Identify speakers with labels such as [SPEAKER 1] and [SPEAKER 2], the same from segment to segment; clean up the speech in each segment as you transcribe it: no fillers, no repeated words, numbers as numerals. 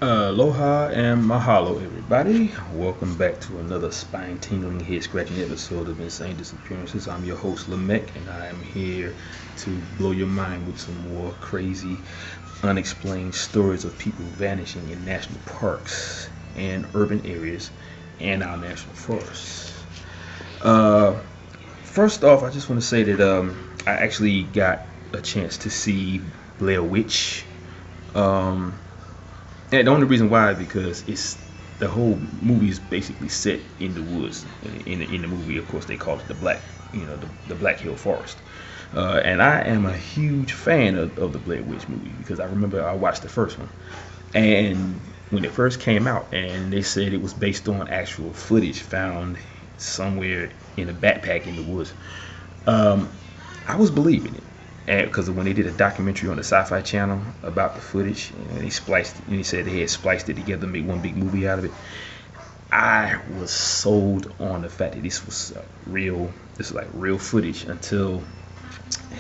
[SPEAKER 1] Aloha and mahalo, everybody. Welcome back to another spine tingling, head scratching episode of Insane Disappearances. I'm your host, Lamech, and I am here to blow your mind with some more crazy, unexplained stories of people vanishing in national parks and urban areas and our national forests. Uh, First off, I just want to say that I actually got a chance to see Blair Witch. Um, And the only reason why is because it's the whole movie is basically set in the woods. In the movie, of course, they call it the the Black Hill Forest. And I am a huge fan of the Blair Witch movie because I remember I watched the first one, and when it first came out, and they said it was based on actual footage found somewhere in a backpack in the woods. Um, I was believing it because when they did a documentary on the Sci-Fi Channel about the footage, and they said they had spliced it together, made one big movie out of it. I was sold on the fact that this was like real footage until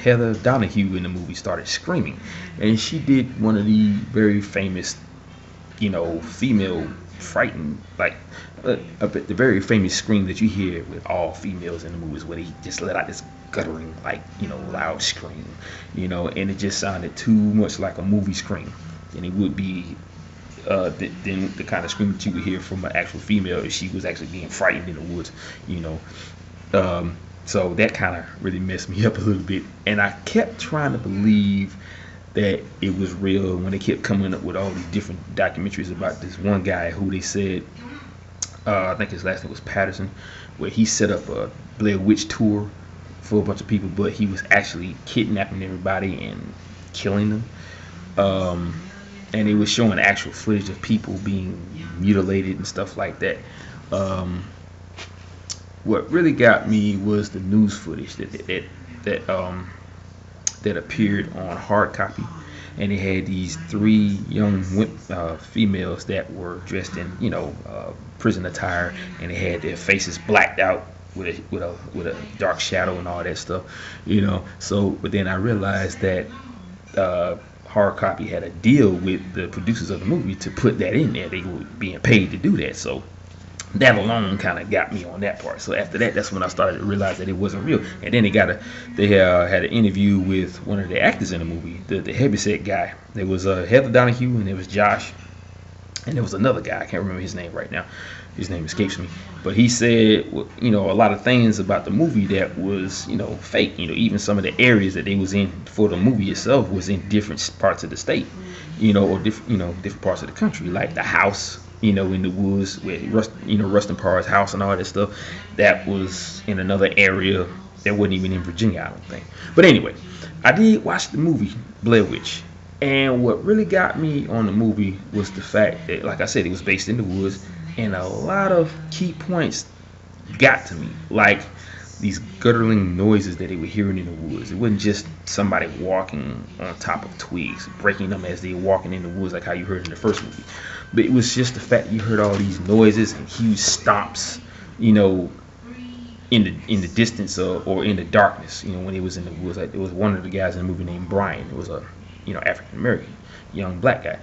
[SPEAKER 1] Heather Donahue in the movie started screaming, and she did one of the very famous, female frightened the very famous scream that you hear with all females in the movies, where they just let out this guttering, loud scream, and it just sounded too much like a movie scream, and it would be then the kind of scream that you would hear from an actual female if she was actually being frightened in the woods, you know. So that kind of really messed me up a little bit, and I kept trying to believe that it was real when they kept coming up with all these different documentaries about this one guy who they said, I think his last name was Patterson, where he set up a Blair Witch tour for a bunch of people, but he was actually kidnapping everybody and killing them. And it was showing actual footage of people being mutilated and stuff like that. What really got me was the news footage that appeared on hard copy, and it had these three young females that were dressed in prison attire, and they had their faces blacked out with a dark shadow and all that stuff, So, but then I realized that hard copy had a deal with the producers of the movie to put that in there. They were being paid to do that, so that alone kind of got me on that part. So after that, that's when I started to realize that it wasn't real. And then they had an interview with one of the actors in the movie, the heavyset guy. There was Heather Donahue, and there was Josh, and there was another guy. I can't remember his name right now. His name escapes me. But he said, a lot of things about the movie that was, fake. Even some of the areas that they was in for the movie itself was in different parts of the state, or different parts of the country, like the house, in the woods where Rustin Parr's house and all that stuff. That was in another area that wasn't even in Virginia, I don't think. But anyway, I did watch the movie Blair Witch, and what really got me on the movie was the fact that, like I said, it was based in the woods, and a lot of key points got to me, like these gurgling noises that they were hearing in the woods. It wasn't just somebody walking on top of twigs, breaking them as they were walking in the woods, like how you heard in the first movie. But it was just the fact that you heard all these noises and huge stomps, in the distance, or in the darkness. When he was in the woods, like there was one of the guys in the movie named Brian. It was a African American young black guy,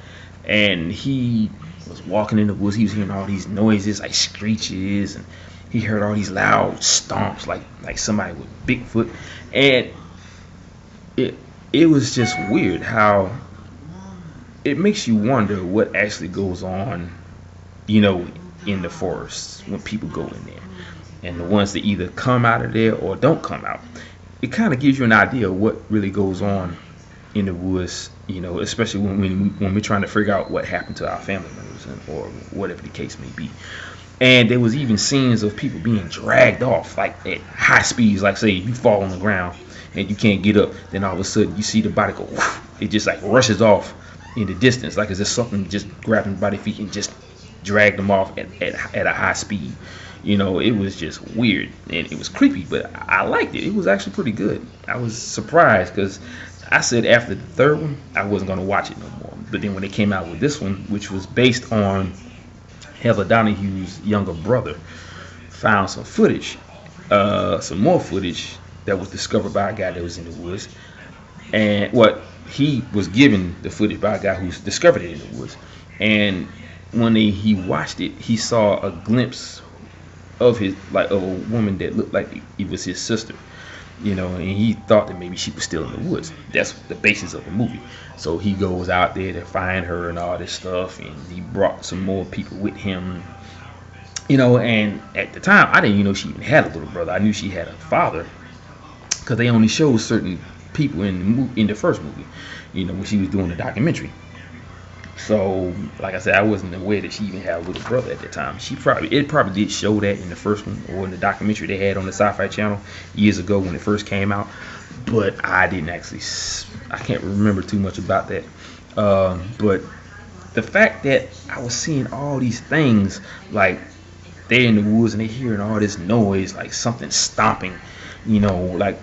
[SPEAKER 1] and he was walking in the woods. He was hearing all these noises, like screeches, and he heard all these loud stomps, like somebody with Bigfoot, and it was just weird how it makes you wonder what actually goes on, in the forests when people go in there, and the ones that either come out of there or don't come out. It kind of gives you an idea of what really goes on in the woods, especially when we're trying to figure out what happened to our family members, or whatever the case may be. And there was even scenes of people being dragged off, like at high speeds. Like, say you fall on the ground and you can't get up, then all of a sudden you see the body go whoosh. It just like rushes off in the distance, like it's just something just grabbing by the feet and just dragged them off at a high speed. It was just weird, and it was creepy, but I liked it. It was actually pretty good. I was surprised because I said after the third one I wasn't going to watch it no more. But then when they came out with this one, which was based on Heather Donahue's younger brother, found some footage, some more footage that was discovered by a guy that was in the woods, and he was given the footage by a guy who's discovered it in the woods, And when he watched it, he saw a glimpse of of a woman that looked like it was his sister, and he thought that maybe she was still in the woods. That's the basis of the movie. So he goes out there to find her and all this stuff, and he brought some more people with him, and at the time I didn't even know she even had a little brother. I knew she had a father because they only showed certain people in the first movie, when she was doing the documentary. So, like I said, I wasn't aware that she even had a little brother at the time. It probably did show that in the first one or in the documentary they had on the Sci-Fi Channel years ago when it first came out. But I didn't actually, I can't remember too much about that. But the fact that I was seeing all these things, like they're in the woods and they're hearing all this noise, like something stomping, like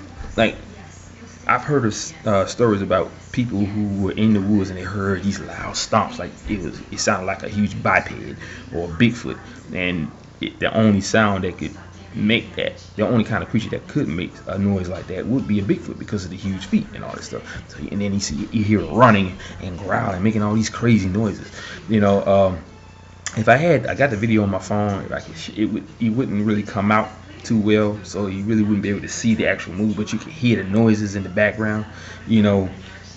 [SPEAKER 1] I've heard of stories about people who were in the woods and they heard these loud stomps, like it sounded like a huge biped or a Bigfoot, and the only sound that could make that, the only kind of creature that could make a noise like that would be a Bigfoot because of the huge feet and all this stuff. So, and then you hear it running and growling, making all these crazy noises. If I got the video on my phone, it wouldn't really come out too well, so you really wouldn't be able to see the actual movie, but you can hear the noises in the background,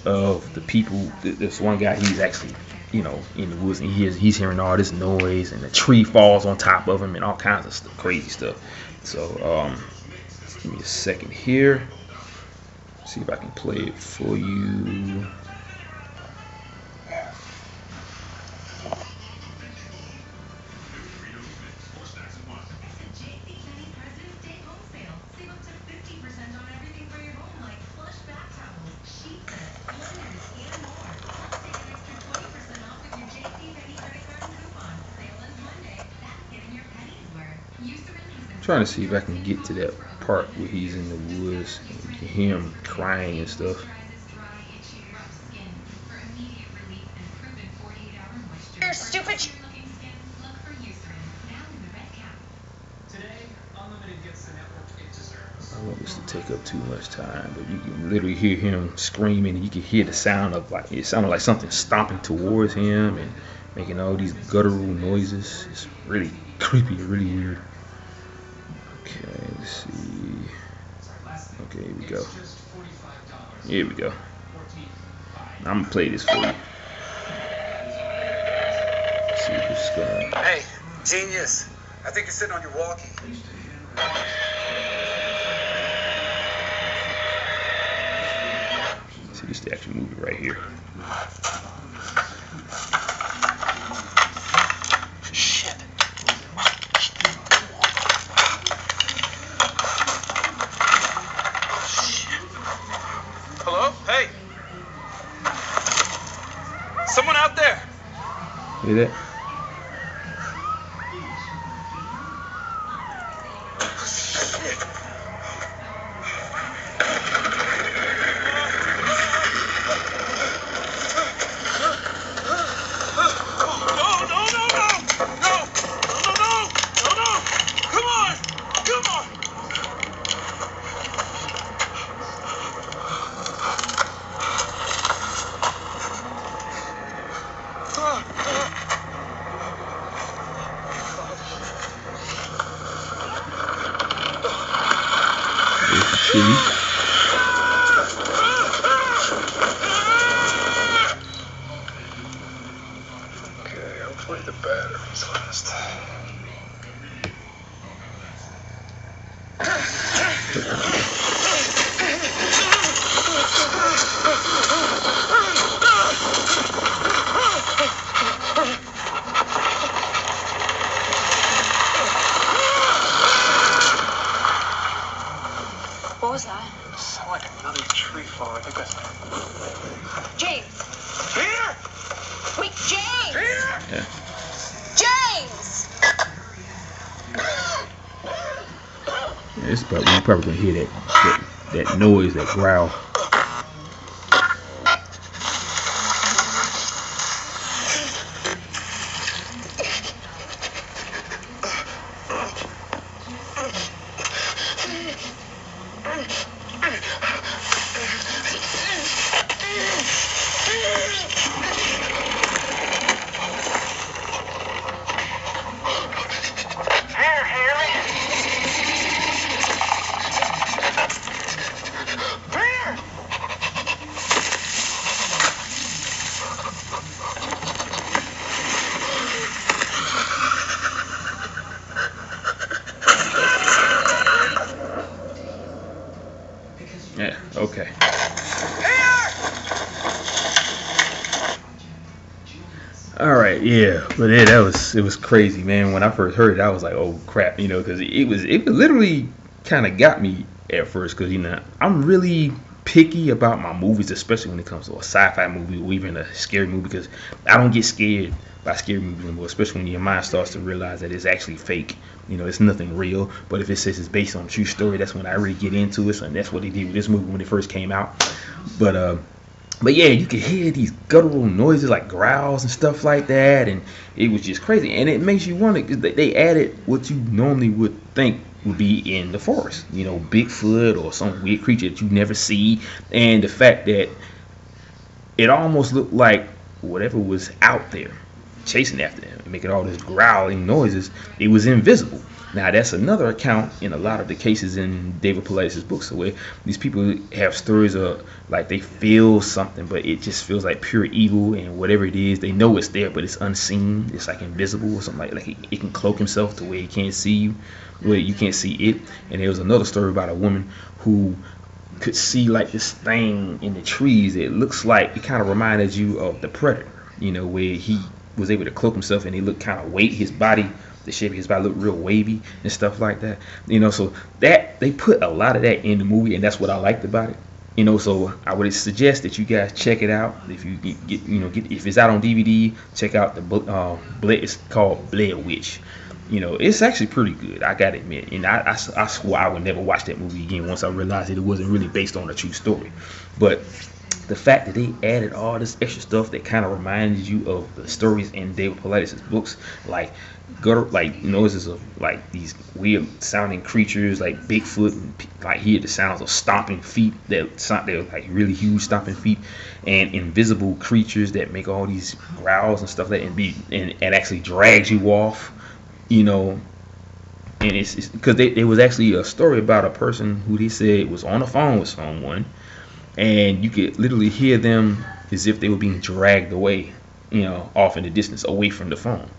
[SPEAKER 1] of the people. This one guy, he's actually, in the woods, and he's hearing all this noise, and the tree falls on top of him, and all kinds of stuff, crazy stuff. So, give me a second here. See if I can play it for you. Trying to see if I can get to that part where he's in the woods and you can hear him crying and stuff.
[SPEAKER 2] You're stupid.
[SPEAKER 1] I don't want this to take up too much time, but you can literally hear him screaming, and you can hear the sound of, like, it sounded like something stomping towards him and making all these guttural noises. It's really creepy, really weird. Okay, let's see. Okay, here we go. Here we go. I'm gonna play this for you. Let's see if it's going.
[SPEAKER 3] Hey, genius. I think you're sitting on your walkie.
[SPEAKER 1] See, this is the actual movie right here.
[SPEAKER 3] Shit. Hello? Hey. Someone out there.
[SPEAKER 1] Hear that?
[SPEAKER 3] Okay, hopefully the batteries last.
[SPEAKER 2] What was that?
[SPEAKER 3] It sounded like another tree fall. I think that's
[SPEAKER 2] James!
[SPEAKER 3] Peter!
[SPEAKER 2] Wait, James!
[SPEAKER 3] Peter!
[SPEAKER 1] Yeah.
[SPEAKER 2] James!
[SPEAKER 1] Yeah, it's probably, you're probably gonna hear that noise, that growl. All right, yeah, but yeah, it was crazy, man. When I first heard it, I was like, oh crap, because it literally kind of got me at first, because I'm really picky about my movies, especially when it comes to a sci-fi movie or even a scary movie, because I don't get scared by scary movies anymore, especially when your mind starts to realize that it's actually fake. It's nothing real. But if it says it's based on a true story, that's when I really get into it. And that's what they did with this movie when it first came out. But yeah, you could hear these guttural noises like growls and stuff like that, and it was just crazy. And it makes you wonder, because they added what you normally would think would be in the forest, Bigfoot or some weird creature that you never see, and the fact that it almost looked like whatever was out there chasing after them and making all this growling noises, it was invisible. Now that's another account in a lot of the cases in David Paulides' books, where these people have stories of like they feel something, but it just feels like pure evil, and whatever it is, they know it's there, but it's unseen. It's like invisible or something like it can cloak himself to where he can't see you, where you can't see it. And there was another story about a woman who could see like this thing in the trees. It looks like it kind of reminded you of the Predator, where he was able to cloak himself and he looked kind of his body. The shape of his body looked real wavy and stuff like that. So that they put a lot of that in the movie, and that's what I liked about it. So I would suggest that you guys check it out. If you get if it's out on DVD, check out it's called Blair Witch. It's actually pretty good, I gotta admit. And I swore I would never watch that movie again once I realized that it wasn't really based on a true story. But the fact that they added all this extra stuff that kind of reminded you of the stories in David Paulides' books, like noises of like these weird sounding creatures like Bigfoot, and like hear the sounds of stomping feet they're like really huge stomping feet, and invisible creatures that make all these growls and stuff like that, and actually drags you off, and it's because there was actually a story about a person who they said was on the phone with someone, and you could literally hear them as if they were being dragged away, off in the distance away from the phone.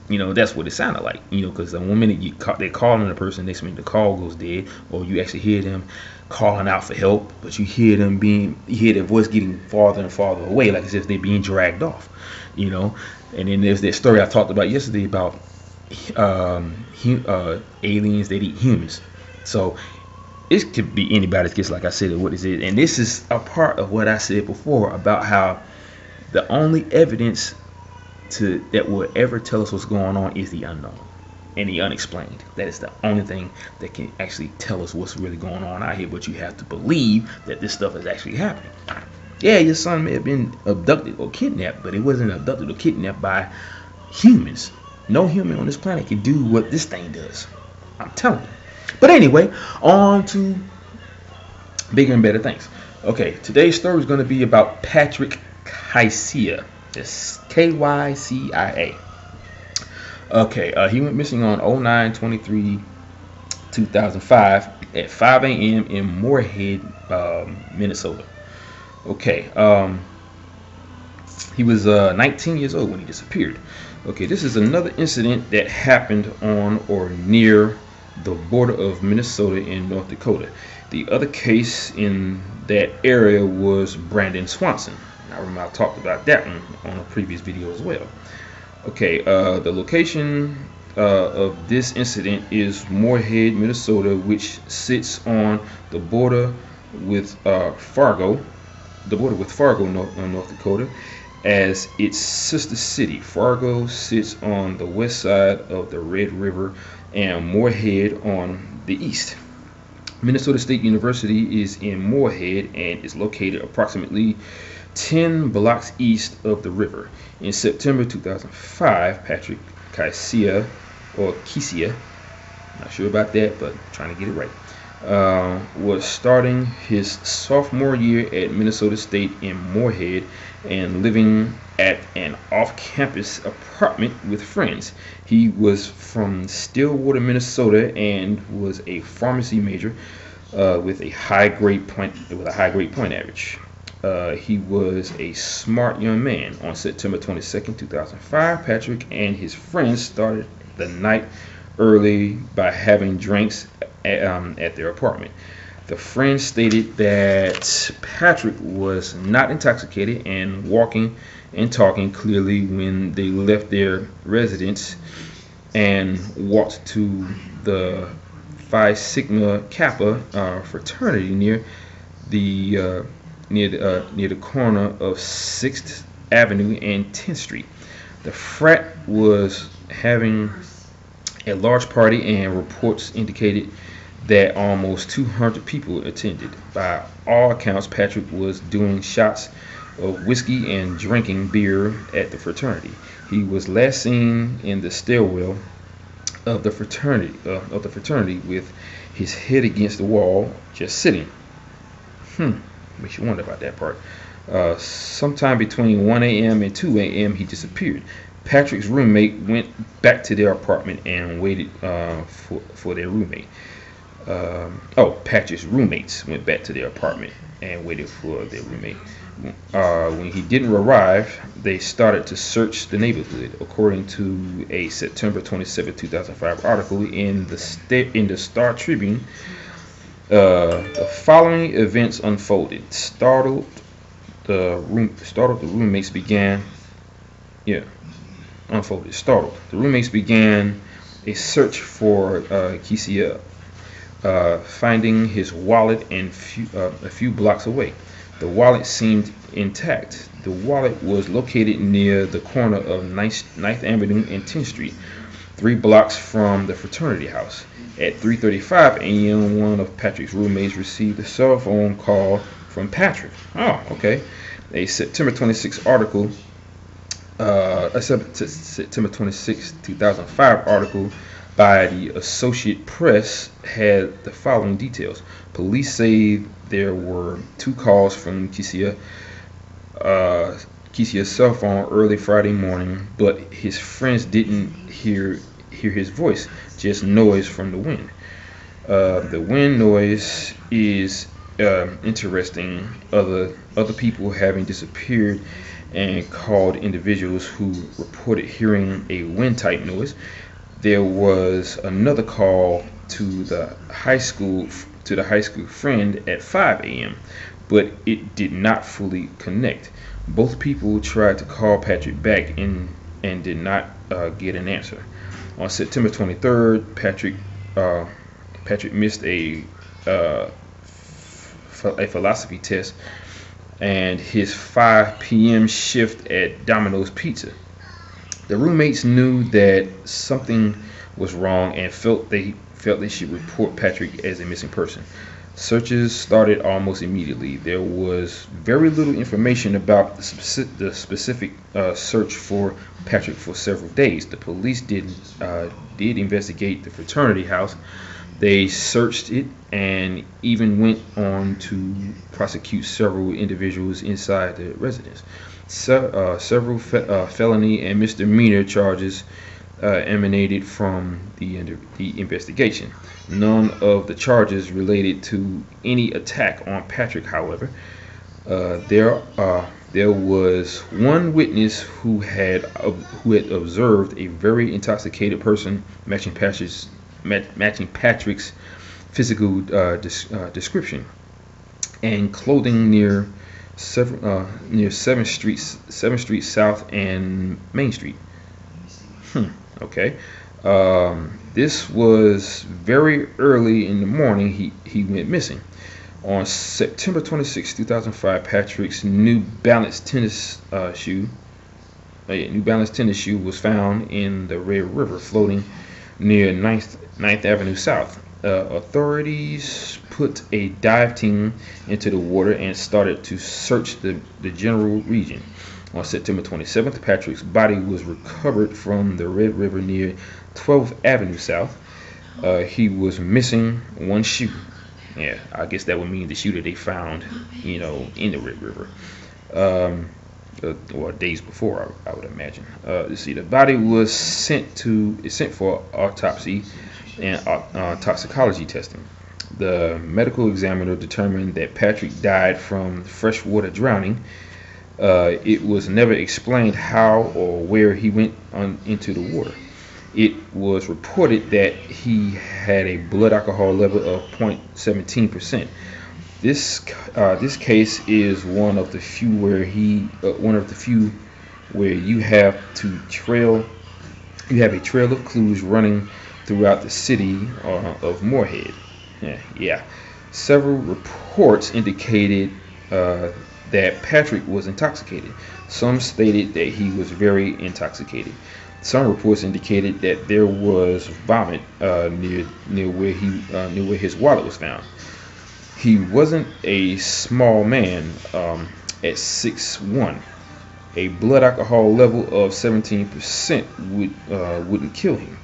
[SPEAKER 1] That's what it sounded like, because the 1 minute they're calling the person, next minute the call goes dead, or you actually hear them calling out for help, but you hear their voice getting farther and farther away, like as if they're being dragged off, And then there's that story I talked about yesterday about aliens that eat humans. So it could be anybody's guess, like I said, what is it? And this is a part of what I said before about how the only evidence that will ever tell us what's going on is the unknown and the unexplained. That is the only thing that can actually tell us what's really going on out here. But you have to believe that this stuff is actually happening. Yeah, your son may have been abducted or kidnapped, but it wasn't abducted or kidnapped by humans. No human on this planet can do what this thing does. I'm telling you. But anyway, on to bigger and better things. Okay, today's story is going to be about Patrick Kycia. It's Kycia. Okay, he went missing on 09/23/2005 at 5 a.m. in Moorhead, Minnesota. Okay, he was 19 years old when he disappeared. Okay, this is another incident that happened on or near the border of Minnesota and North Dakota. The other case in that area was Brandon Swanson. I remember I talked about that one on a previous video as well. Okay, the location of this incident is Moorhead, Minnesota, which sits on the border with Fargo, North Dakota, as its sister city. Fargo sits on the west side of the Red River and Moorhead on the east. Minnesota State University is in Moorhead and is located approximately 10 blocks east of the river. In September 2005, Patrick Kycia, not sure about that, but trying to get it right, was starting his sophomore year at Minnesota State in Moorhead and living at an off-campus apartment with friends. He was from Stillwater, Minnesota, and was a pharmacy major with a high grade point average. He was a smart young man. On September 22nd, 2005, Patrick and his friends started the night early by having drinks at their apartment. The friend stated that Patrick was not intoxicated and walking and talking clearly when they left their residence and walked to the Phi Sigma Kappa fraternity near the corner of 6th Avenue and 10th Street. The frat was having a large party, and reports indicated that almost 200 people attended. By all accounts, Patrick was doing shots of whiskey and drinking beer at the fraternity. He was last seen in the stairwell of the fraternity with his head against the wall, just sitting. Makes you wonder about that part. Sometime between 1 a.m. and 2 a.m. he disappeared. Patrick's roommate went back to their apartment and waited for their roommate. Patrick's roommates went back to their apartment and waited for their roommate. When he didn't arrive, they started to search the neighborhood. According to a September 27, 2005 article in the Star Tribune, the following events unfolded. Startled, the roommates began a search for Kycia, finding his wallet and a few blocks away. The wallet seemed intact. The wallet was located near the corner of 9th Avenue and 10th Street, 3 blocks from the fraternity house. At 3:35 a.m., one of Patrick's roommates received a cell phone call from Patrick. Oh, okay. A September 26 article, September 26, 2005 article by the Associated Press had the following details. Police say there were 2 calls from Kycia's cell phone early Friday morning, but his friends didn't hear his voice, just noise from the wind. The wind noise is interesting. Other people having disappeared and called individuals who reported hearing a wind type noise. There was another call to the high school friend at 5 a.m., but it did not fully connect. Both people tried to call Patrick back and did not get an answer. On September 23rd, Patrick missed a philosophy test and his 5 p.m. shift at Domino's Pizza. The roommates knew that something was wrong and felt they should report Patrick as a missing person. Searches started almost immediately. There was very little information about the specific search for Patrick for several days. The police did investigate the fraternity house. They searched it and even went on to prosecute several individuals inside the residence. Several felony and misdemeanor charges emanated from the investigation. None of the charges related to any attack on Patrick, however. There was one witness who had observed a very intoxicated person matching Patrick's physical description and clothing near 7th Street South and Main Street. Okay. This was very early in the morning he went missing. On September 26, 2005, Patrick's New Balance tennis shoe was found in the Red River, floating near 9th Avenue South. Authorities put a dive team into the water and started to search the general region. On September 27th, Patrick's body was recovered from the Red River near 12th Avenue South. He was missing one shoe. Yeah, I guess that would mean the shoe that they found, in the Red River. Or days before, I would imagine. The body was sent for autopsy and toxicology testing. The medical examiner determined that Patrick died from freshwater drowning. It was never explained how or where he went into the water. it was reported that he had a blood alcohol level of 0.17%. This case is one of the few where you have a trail of clues running throughout the city of Moorhead. Yeah. Several reports indicated that Patrick was intoxicated. Some stated that he was very intoxicated. Some reports indicated that there was vomit near where his wallet was found. He wasn't a small man at 6'1". A blood alcohol level of 17% wouldn't kill him.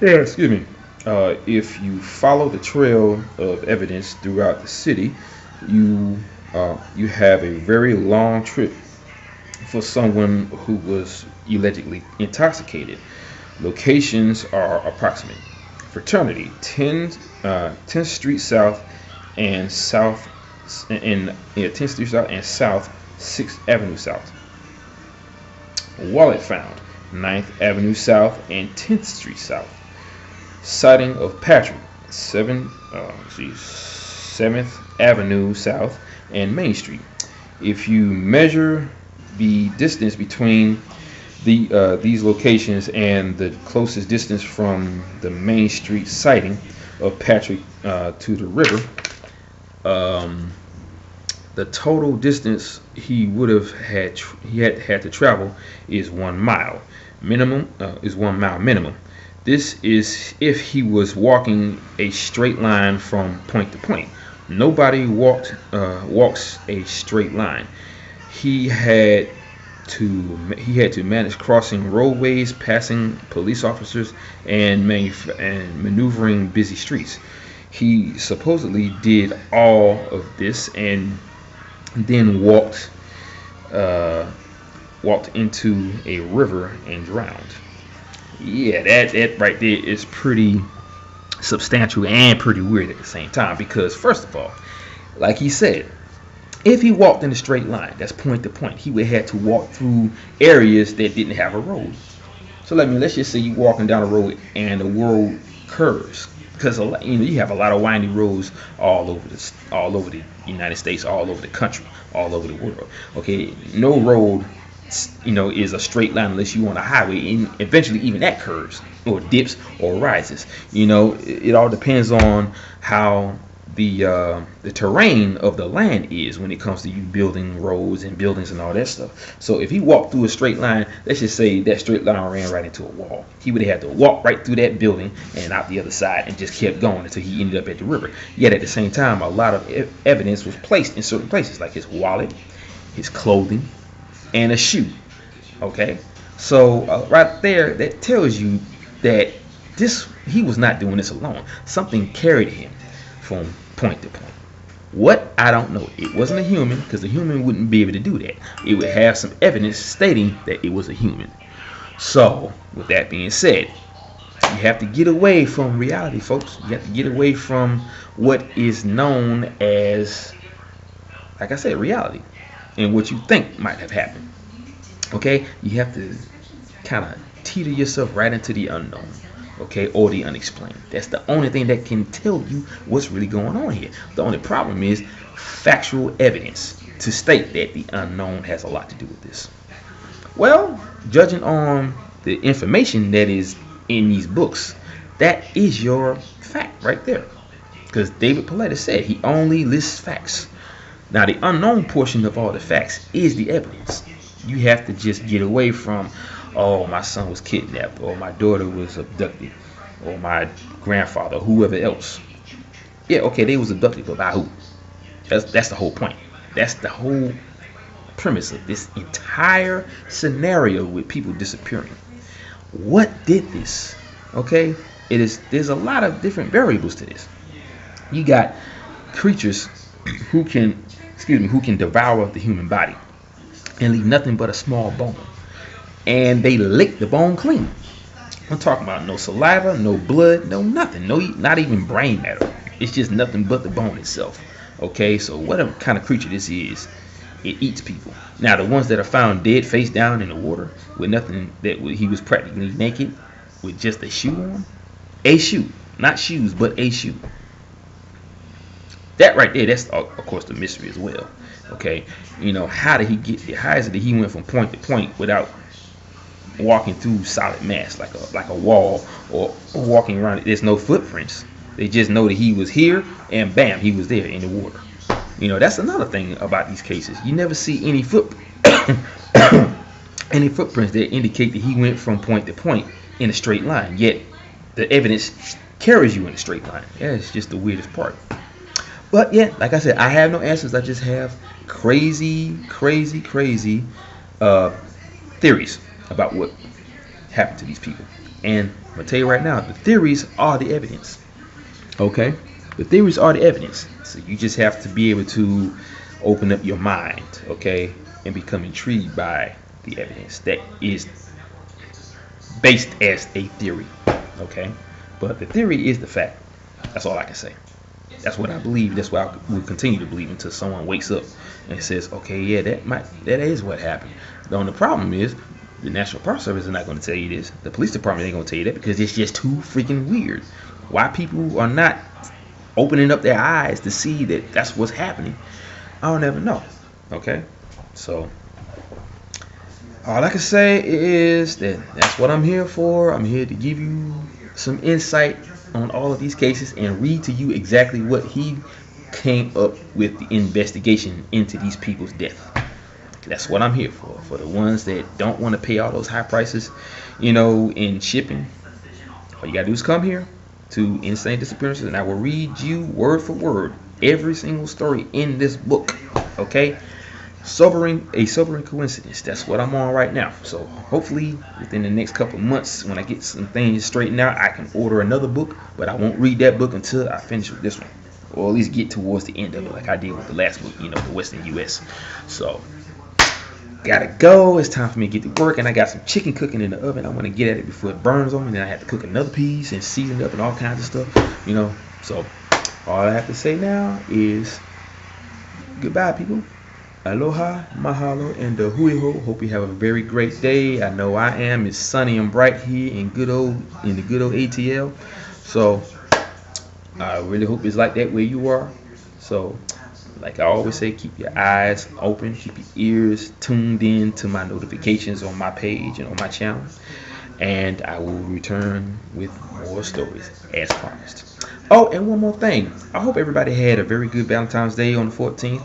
[SPEAKER 1] Excuse me. If you follow the trail of evidence throughout the city, you have a very long trip for someone who was allegedly intoxicated. Locations are approximate. Fraternity, 10th Street South and South, 10th Street South and South 6th Avenue South. Wallet found, 9th Avenue South and 10th Street South. Sighting of Patrick, 7th Avenue South and Main Street. If you measure the distance between these locations and the closest distance from the Main Street sighting of Patrick to the river, the total distance he had to travel is 1 mile minimum. This is if he was walking a straight line from point to point. Nobody walks a straight line. He had to manage crossing roadways, passing police officers, and maneuvering busy streets. He supposedly did all of this and then walked into a river and drowned. Yeah, that right there is pretty substantial and pretty weird at the same time, because first of all, like he said, if he walked in a straight line, that's point to point, he would have to walk through areas that didn't have a road. So let's just say you're walking down a road and the road curves, because you have a lot of windy roads all over the United States, all over the country, all over the world. Okay, no road is a straight line unless you on a highway, and eventually even that curves or dips or rises. It all depends on how the terrain of the land is when it comes to you building roads and buildings and all that stuff. So if he walked through a straight line, let's just say that straight line ran right into a wall, he would have had to walk right through that building and out the other side and just kept going until he ended up at the river. Yet at the same time, a lot of evidence was placed in certain places, like his wallet, his clothing, and a shoe. Okay, so right there, that tells you that he was not doing this alone. Something carried him from point to point. What? I don't know. It wasn't a human, because a human wouldn't be able to do that. It would have some evidence stating that it was a human. So with that being said, you have to get away from reality, folks. You have to get away from what is known as, like I said, reality, and what you think might have happened. Okay, you have to kind of teeter yourself right into the unknown, okay, or the unexplained. That's the only thing that can tell you what's really going on here. The only problem is factual evidence to state that the unknown has a lot to do with this. Well, judging on the information that is in these books, that is your fact right there, because David Paulides said he only lists facts. Now, the unknown portion of all the facts is the evidence. You have to just get away from, oh, my son was kidnapped, or my daughter was abducted, or my grandfather, whoever else. Yeah, okay, they was abducted, but by who? That's the whole point. That's the whole premise of this entire scenario with people disappearing. What did this? Okay, there's a lot of different variables to this. You got creatures who can devour the human body and leave nothing but a small bone, and they lick the bone clean. I'm talking about no saliva, no blood, no nothing, not even brain matter. It's just nothing but the bone itself. Okay, so what kind of creature this is, it eats people. Now, the ones that are found dead face down in the water with nothing, that he was practically naked with just a shoe on, a shoe, not shoes, but a shoe. That right there, that's of course the mystery as well. Okay, how did he get there? How is it that he went from point to point without walking through solid mass like a wall, or walking around it? There's no footprints. They just know that he was here, and bam, he was there in the water. That's another thing about these cases. You never see any any footprints that indicate that he went from point to point in a straight line. Yet the evidence carries you in a straight line. Yeah, it's just the weirdest part. But yeah, like I said, I have no answers. I just have crazy theories about what happened to these people. And I'm gonna tell you right now, the theories are the evidence. Okay, the theories are the evidence. So you just have to be able to open up your mind, okay, and become intrigued by the evidence that is based as a theory. Okay, but the theory is the fact. That's all I can say. That's what I believe. That's what I will continue to believe until someone wakes up and says, okay, yeah, that is what happened. The only problem is the National Park Service is not going to tell you this. The police department ain't going to tell you that, because it's just too freaking weird. Why people are not opening up their eyes to see that that's what's happening, I'll never know. Okay, so all I can say is that that's what I'm here for. I'm here to give you some insight on all of these cases and read to you exactly what he came up with the investigation into these people's death. That's what I'm here for. For the ones that don't want to pay all those high prices, in shipping, all you gotta do is come here to Insane Disappearances, and I will read you word for word every single story in this book. Okay, a sobering coincidence. That's what I'm on right now. So hopefully within the next couple of months, when I get some things straightened out, I can order another book. But I won't read that book until I finish with this one, or at least get towards the end of it, like I did with the last book, the Western U.S. So gotta go. It's time for me to get to work, and I got some chicken cooking in the oven. I want to get at it before it burns on me. Then I have to cook another piece and season it up and all kinds of stuff, So all I have to say now is goodbye, people. Aloha, mahalo, and hui ho. Hope you have a very great day. I know I am. It's sunny and bright here in the good old ATL. So I really hope it's like that where you are. So, like I always say, keep your eyes open, keep your ears tuned in to my notifications on my page and on my channel, and I will return with more stories as promised. Oh, and one more thing. I hope everybody had a very good Valentine's Day on the 14th.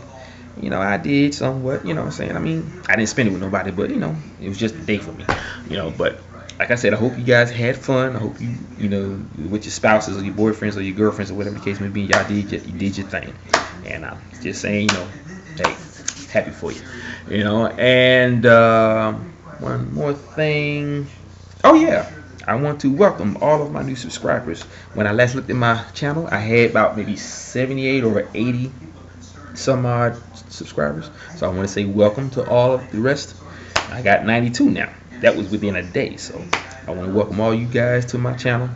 [SPEAKER 1] I did somewhat, what I'm saying? I mean, I didn't spend it with nobody, but, it was just a day for me, but like I said, I hope you guys had fun. I hope you, with your spouses or your boyfriends or your girlfriends or whatever the case may be, y'all did your thing. And I'm just saying, hey, happy for you, and one more thing. Oh, yeah. I want to welcome all of my new subscribers. When I last looked at my channel, I had about maybe 78 or 80 some odd subscribers. So I want to say welcome to all of the rest. I got 92 now. That was within a day. So I want to welcome all you guys to my channel,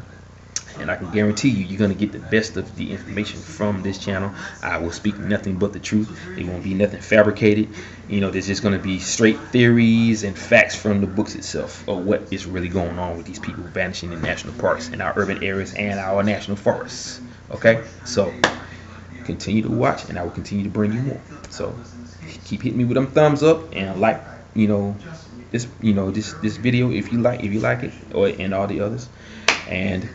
[SPEAKER 1] and I can guarantee you're going to get the best of the information from this channel. I will speak nothing but the truth. It won't be nothing fabricated. There's just going to be straight theories and facts from the books itself of what is really going on with these people vanishing in national parks, in our urban areas, and our national forests. Okay, so continue to watch, and I will continue to bring you more. So keep hitting me with them thumbs up, and like this this video if you like it, and all the others, and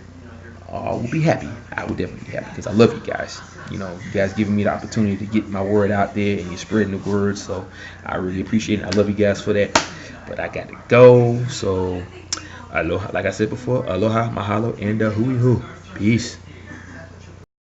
[SPEAKER 1] we'll be happy. I will definitely be happy, because I love you guys. You guys giving me the opportunity to get my word out there, and you're spreading the word, so I really appreciate it. I love you guys for that. But I got to go, so aloha, like I said before, aloha, mahalo, and hui hu. Peace.